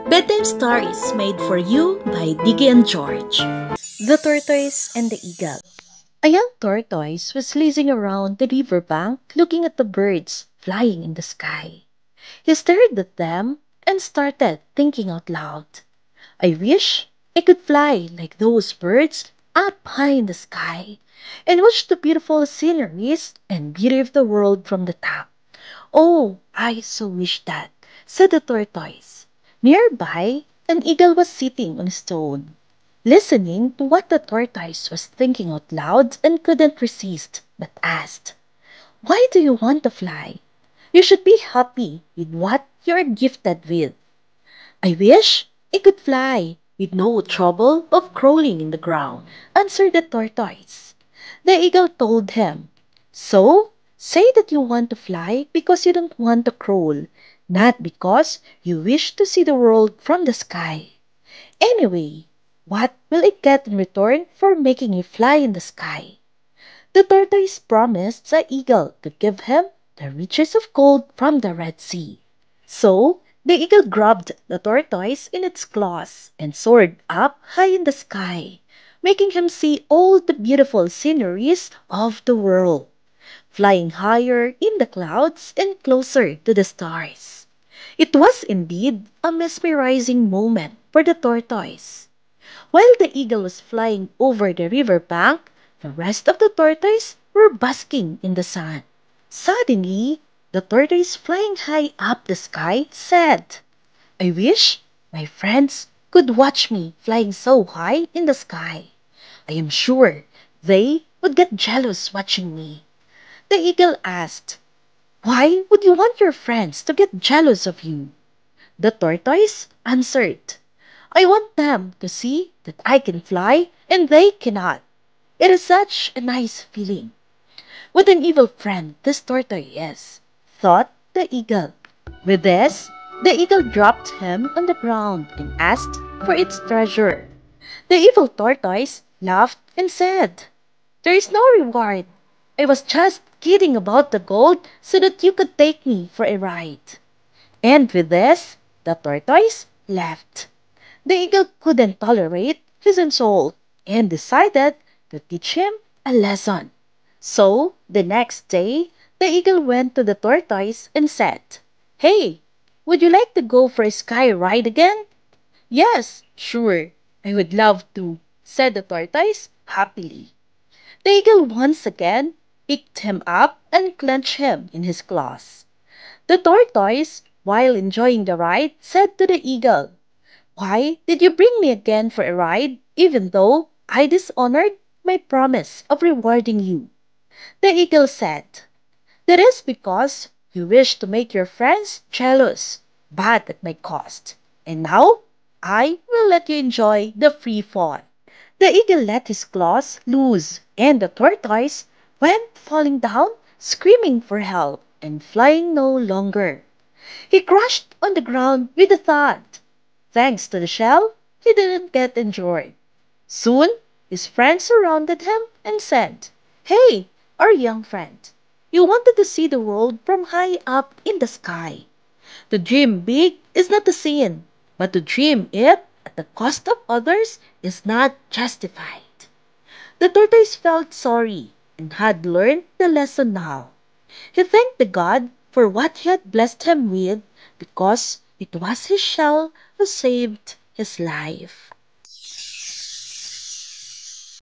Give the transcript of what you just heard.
Bedtime Stories made for you by Diggy and George. The Tortoise and the Eagle. A young tortoise was lazing around the riverbank looking at the birds flying in the sky. He stared at them and started thinking out loud. I wish I could fly like those birds up high in the sky and watch the beautiful sceneries and beauty of the world from the top. Oh, I so wish that, said the tortoise. Nearby, an eagle was sitting on a stone, listening to what the tortoise was thinking out loud and couldn't resist, but asked, "Why do you want to fly? You should be happy with what you are gifted with." "I wish I could fly with no trouble of crawling in the ground," answered the tortoise. The eagle told him, "So, say that you want to fly because you don't want to crawl, not because you wish to see the world from the sky. Anyway, what will I get in return for making you fly in the sky?" The tortoise promised the eagle to give him the riches of gold from the Red Sea. So the eagle grabbed the tortoise in its claws and soared up high in the sky, making him see all the beautiful sceneries of the world, flying higher in the clouds and closer to the stars. It was indeed a mesmerizing moment for the tortoise. While the eagle was flying over the river bank, the rest of the tortoise were basking in the sun. Suddenly, the tortoise flying high up the sky said, "I wish my friends could watch me flying so high in the sky. I am sure they would get jealous watching me." The eagle asked, "Why would you want your friends to get jealous of you?" The tortoise answered, "I want them to see that I can fly and they cannot. It is such a nice feeling." "What an evil friend this tortoise is," thought the eagle. With this, the eagle dropped him on the ground and asked for its treasure. The evil tortoise laughed and said, "There is no reward. I was just kidding about the gold so that you could take me for a ride." And with this, the tortoise left. The eagle couldn't tolerate his insult and decided to teach him a lesson. So, the next day, the eagle went to the tortoise and said, "Hey, would you like to go for a sky ride again?" "Yes, sure, I would love to," said the tortoise happily. The eagle once again picked him up and clenched him in his claws. The tortoise, while enjoying the ride, said to the eagle, "Why did you bring me again for a ride, even though I dishonored my promise of rewarding you?" The eagle said, "That is because you wish to make your friends jealous, but at my cost. And now I will let you enjoy the free fall." The eagle let his claws loose, and the tortoise went falling down, screaming for help, and flying no longer. He crashed on the ground with a thud. Thanks to the shell, he didn't get injured. Soon, his friends surrounded him and said, "Hey, our young friend, you wanted to see the world from high up in the sky. To dream big is not a sin, but to dream it at the cost of others is not justified." The tortoise felt sorry and had learned the lesson now. He thanked the god for what he had blessed him with because it was his shell who saved his life.